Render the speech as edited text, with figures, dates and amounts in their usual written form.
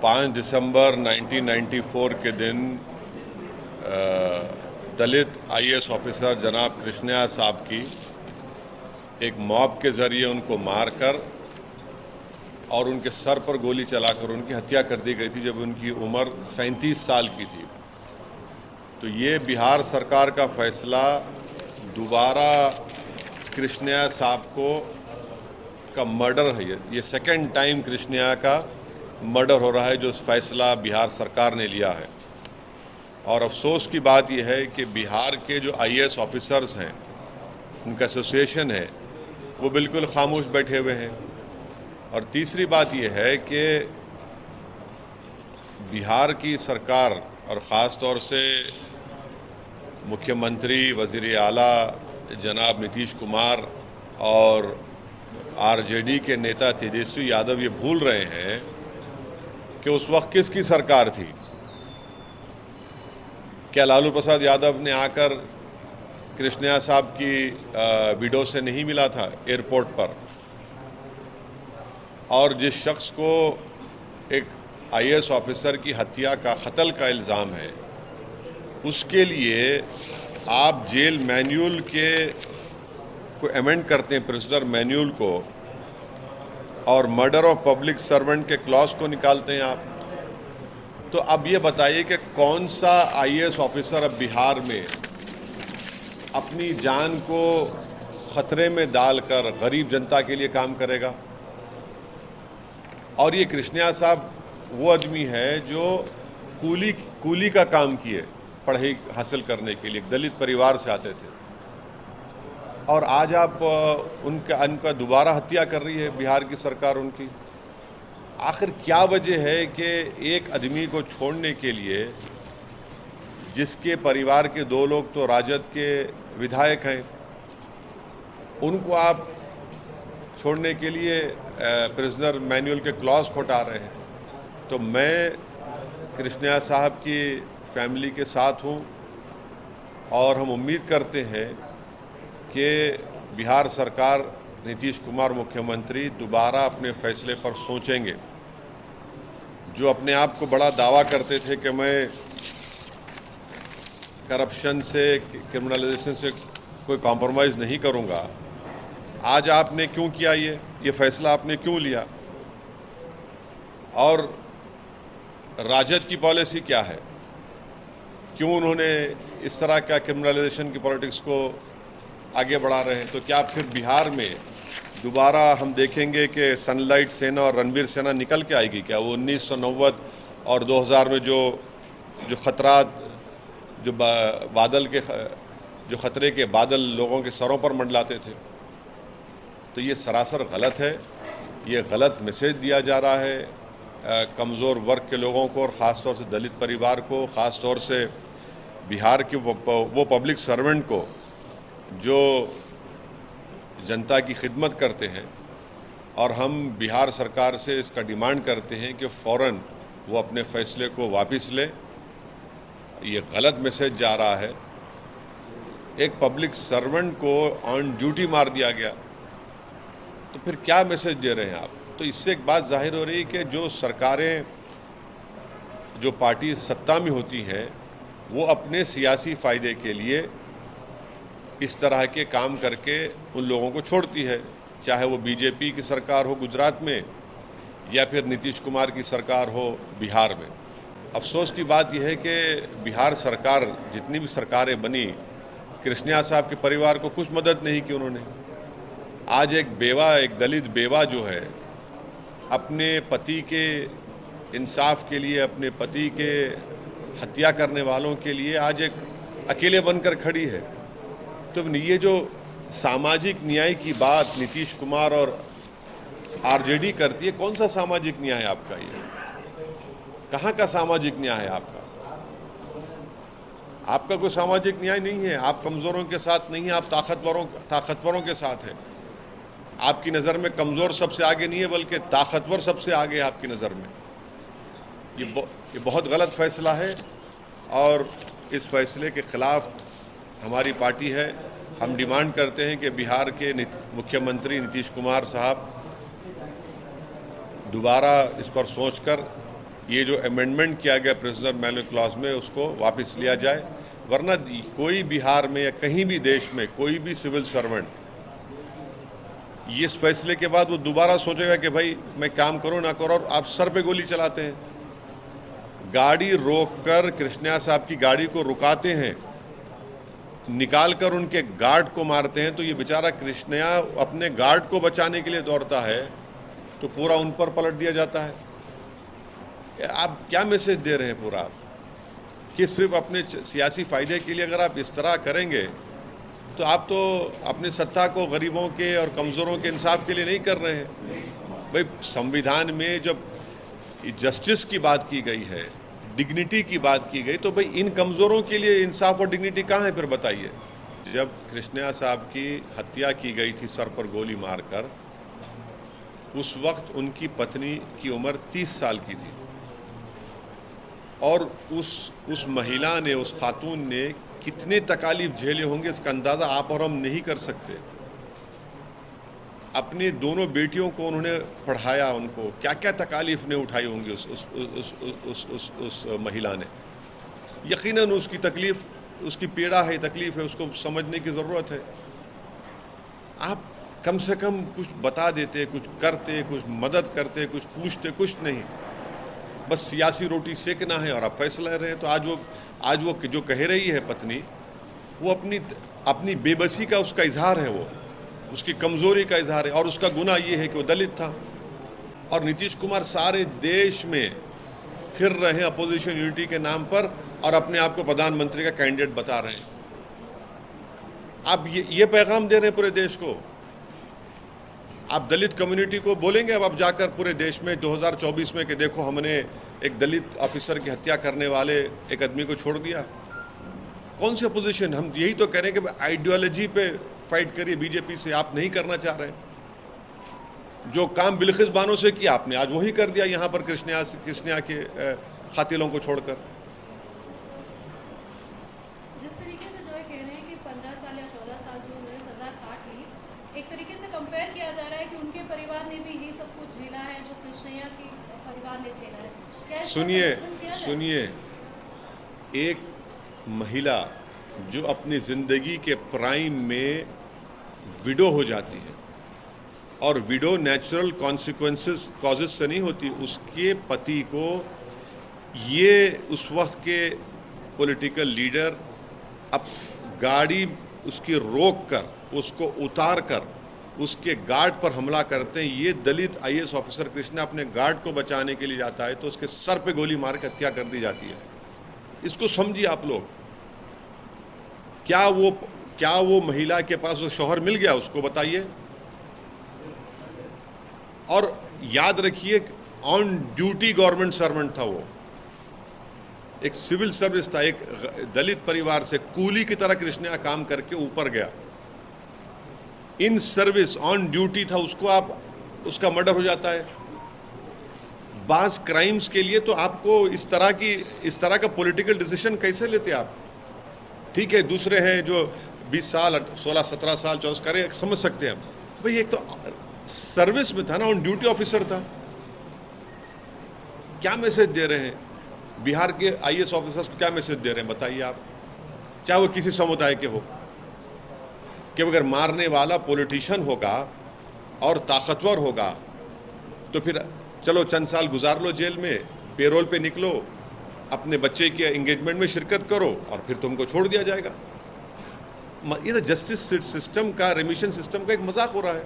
5 दिसंबर 1994 के दिन दलित IAS officer जनाब कृष्णया साहब की एक मॉब के ज़रिए उनको मारकर और उनके सर पर गोली चलाकर उनकी हत्या कर दी गई थी जब उनकी उम्र 37 साल की थी। तो ये बिहार सरकार का फैसला दोबारा कृष्णया साहब का मर्डर है। ये सेकेंड टाइम कृष्णया का मर्डर हो रहा है जो फैसला बिहार सरकार ने लिया है। और अफसोस की बात यह है कि बिहार के जो आईएएस ऑफिसर्स हैं, उनका एसोसिएशन है, वो बिल्कुल खामोश बैठे हुए हैं। और तीसरी बात यह है कि बिहार की सरकार और ख़ास तौर से मुख्यमंत्री वज़ीर आला जनाब नीतीश कुमार और आरजेडी के नेता तेजस्वी यादव ये भूल रहे हैं कि उस वक्त किसकी सरकार थी। क्या लालू प्रसाद यादव ने आकर कृष्णया साहब की विडो से नहीं मिला था एयरपोर्ट पर? और जिस शख्स को एक आईएएस ऑफिसर की हत्या का कत्ल का इल्ज़ाम है, उसके लिए आप जेल मैन्यूल को अमेंड करते हैं, प्रिजनर मैन्यूल को, और मर्डर ऑफ पब्लिक सर्वेंट के क्लॉज को निकालते हैं आप। तो अब ये बताइए कि कौन सा आईएएस ऑफिसर अब बिहार में अपनी जान को खतरे में डालकर गरीब जनता के लिए काम करेगा? और ये कृष्णया साहब वो आदमी है जो कूली का काम किए पढ़ाई हासिल करने के लिए, दलित परिवार से आते थे, और आज आप उनका दोबारा हत्या कर रही है बिहार की सरकार उनकी। आखिर क्या वजह है कि एक आदमी को छोड़ने के लिए, जिसके परिवार के 2 लोग तो राजद के विधायक हैं, उनको आप छोड़ने के लिए प्रिजनर मैन्यूअल के क्लॉज हटा रहे हैं? तो मैं कृष्णया साहब की फैमिली के साथ हूं और हम उम्मीद करते हैं कि बिहार सरकार, नीतीश कुमार मुख्यमंत्री दोबारा अपने फैसले पर सोचेंगे। जो अपने आप को बड़ा दावा करते थे कि मैं करप्शन से, क्रिमिनलाइजेशन से कोई कॉम्प्रोमाइज़ नहीं करूंगा, आज आपने क्यों किया? ये फैसला आपने क्यों लिया? और राजद की पॉलिसी क्या है? क्यों उन्होंने इस तरह का क्रिमिनलाइजेशन की पॉलिटिक्स को आगे बढ़ा रहे हैं? तो क्या फिर बिहार में दोबारा हम देखेंगे कि सनलाइट सेना और रणवीर सेना निकल के आएगी क्या? वो 1990 और 2000 में जो खतरात, जो बादल के, जो खतरे के बादल लोगों के सरों पर मंडलाते थे, तो ये सरासर गलत है। ये गलत मैसेज दिया जा रहा है कमज़ोर वर्ग के लोगों को, और ख़ास तौर से दलित परिवार को, ख़ास तौर से बिहार के वो पब्लिक सर्वेंट को जो जनता की खिदमत करते हैं। और हम बिहार सरकार से इसका डिमांड करते हैं कि फ़ौरन वो अपने फ़ैसले को वापस ले। ये गलत मैसेज जा रहा है। एक पब्लिक सर्वेंट को ऑन ड्यूटी मार दिया गया, तो फिर क्या मैसेज दे रहे हैं आप? तो इससे एक बात जाहिर हो रही है कि जो सरकारें, जो पार्टी सत्ता में होती हैं, वो अपने सियासी फ़ायदे के लिए इस तरह के काम करके उन लोगों को छोड़ती है, चाहे वो बीजेपी की सरकार हो गुजरात में या फिर नीतीश कुमार की सरकार हो बिहार में। अफसोस की बात यह है कि बिहार सरकार, जितनी भी सरकारें बनी, कृष्णया साहब के परिवार को कुछ मदद नहीं की उन्होंने। आज एक दलित बेवा जो है, अपने पति के इंसाफ के लिए, अपने पति के हत्या करने वालों के लिए आज एक अकेले बनकर खड़ी है। तो ये जो सामाजिक न्याय की बात नीतीश कुमार और आरजेडी करती है, कौन सा सामाजिक न्याय है आपका? ये कहाँ का सामाजिक न्याय है आपका? आपका कोई सामाजिक न्याय नहीं है। आप कमज़ोरों के साथ नहीं हैं, आप ताकतवरों के साथ हैं। आपकी नज़र में कमज़ोर सबसे आगे नहीं है, बल्कि ताकतवर सबसे आगे है आपकी नज़र में। ये बहुत गलत फैसला है और इस फैसले के ख़िलाफ़ हमारी पार्टी है। हम डिमांड करते हैं कि बिहार के मुख्यमंत्री नीतीश कुमार साहब दोबारा इस पर सोचकर ये जो अमेंडमेंट किया गया प्रिजनर मैनुअल क्लॉज में उसको वापस लिया जाए, वरना कोई बिहार में या कहीं भी देश में कोई भी सिविल सर्वेंट ये इस फैसले के बाद वो दोबारा सोचेगा कि भाई मैं काम करूं ना करूं, और आप सर पे गोली चलाते हैं, गाड़ी रोककर कृष्णा साहब की गाड़ी को रुकाते हैं, निकालकर उनके गार्ड को मारते हैं, तो ये बेचारा कृष्णा अपने गार्ड को बचाने के लिए दौड़ता है तो पूरा उन पर पलट दिया जाता है। आप क्या मैसेज दे रहे हैं पूरा आप कि सिर्फ अपने सियासी फायदे के लिए अगर आप इस तरह करेंगे तो आप तो अपनी सत्ता को गरीबों के और कमज़ोरों के इंसाफ के लिए नहीं कर रहे हैं। भाई संविधान में जब जस्टिस की बात की गई है, डिग्निटी की बात की गई, तो भाई इन कमज़ोरों के लिए इंसाफ और डिग्निटी कहाँ है फिर बताइए। जब कृष्णा साहब की हत्या की गई थी सर पर गोली मारकर, उस वक्त उनकी पत्नी की उम्र 30 साल की थी और उस महिला ने, उस खातून ने कितने तकालीफ झेले होंगे इसका अंदाज़ा आप और हम नहीं कर सकते। अपनी दोनों बेटियों को उन्होंने पढ़ाया, उनको क्या क्या तकालीफ ने उठाई होंगी उस महिला ने। यकीनन उसकी तकलीफ़, उसकी पीड़ा है, तकलीफ़ है, उसको समझने की ज़रूरत है। आप कम से कम कुछ बता देते, कुछ करते, कुछ मदद करते, कुछ पूछते, कुछ नहीं, बस सियासी रोटी सेकना है और आप फैसला ले रहे हैं। तो आज वो जो कह रही है पत्नी, वो अपनी बेबसी का उसका इजहार है, वो उसकी कमज़ोरी का इजहार है, और उसका गुनाह ये है कि वो दलित था। और नीतीश कुमार सारे देश में फिर रहे हैं अपोजिशन यूनिटी के नाम पर और अपने आप को प्रधानमंत्री का कैंडिडेट बता रहे हैं। आप ये पैगाम दे रहे हैं पूरे देश को। आप दलित कम्युनिटी को बोलेंगे अब आप जाकर पूरे देश में 2024 में कि देखो हमने एक दलित ऑफिसर की हत्या करने वाले एक आदमी को छोड़ दिया। कौन सी अपोजिशन? हम यही तो कह रहे हैं कि आइडियोलॉजी पे फाइट करिए बीजेपी से, आप नहीं करना चाह रहे। जो काम बिल्किस बानो से किया आपने आज वही कर दिया यहाँ पर कृष्णा के खातिलों को छोड़कर। जिस तरीके से जो है कह रहे हैं कि 15 साल या 14 साल जो उन्होंने सजा काट ली, एक तरीके से कंपेयर किया जा रहा है कि उनके परिवार ने भी यही सब कुछ झेला है जो कृष्णा की परिवार ने झेला है। क्या सुनिए, एक महिला जो अपनी जिंदगी के प्राइम में विडो हो जाती है, और विडो नेचुरल कॉन्सिक्वेंसेस कॉजेस से नहीं होती, उसके पति को ये उस वक्त के पॉलिटिकल लीडर अब गाड़ी उसकी रोक कर, उसको उतार कर उसके गार्ड पर हमला करते हैं। ये दलित आईएएस ऑफिसर कृष्णा अपने गार्ड को बचाने के लिए जाता है तो उसके सर पे गोली मार के हत्या कर दी जाती है। इसको समझिए आप लोग। क्या वो महिला के पास वो शौहर मिल गया, उसको बताइए। और याद रखिए, ऑन ड्यूटी गवर्नमेंट सर्वेंट था, वो एक सिविल सर्विस था, एक दलित परिवार से कूली की तरह कृष्णा काम करके ऊपर गया, इन सर्विस ऑन ड्यूटी था, उसका मर्डर हो जाता है। बास क्राइम्स के लिए तो आपको इस तरह का पॉलिटिकल डिसीजन कैसे लेते आप? ठीक है, दूसरे हैं जो 20 साल 16 17 साल 24 करे, समझ सकते हैं भाई। एक तो सर्विस में था ना, ऑन ड्यूटी ऑफिसर था। क्या मैसेज दे रहे हैं बिहार के आईएएस ऑफिसर्स को? क्या मैसेज दे रहे हैं बताइए आप? चाहे वो किसी समुदाय के हो, कि अगर मारने वाला पॉलिटिशियन होगा और ताकतवर होगा तो फिर चलो चंद साल गुजार लो जेल में, पेरोल पे निकलो, अपने बच्चे के एंगेजमेंट में शिरकत करो और फिर तुमको छोड़ दिया जाएगा। ये तो जस्टिस सिस्टम का, रेमिशन सिस्टम का एक मजाक हो रहा है।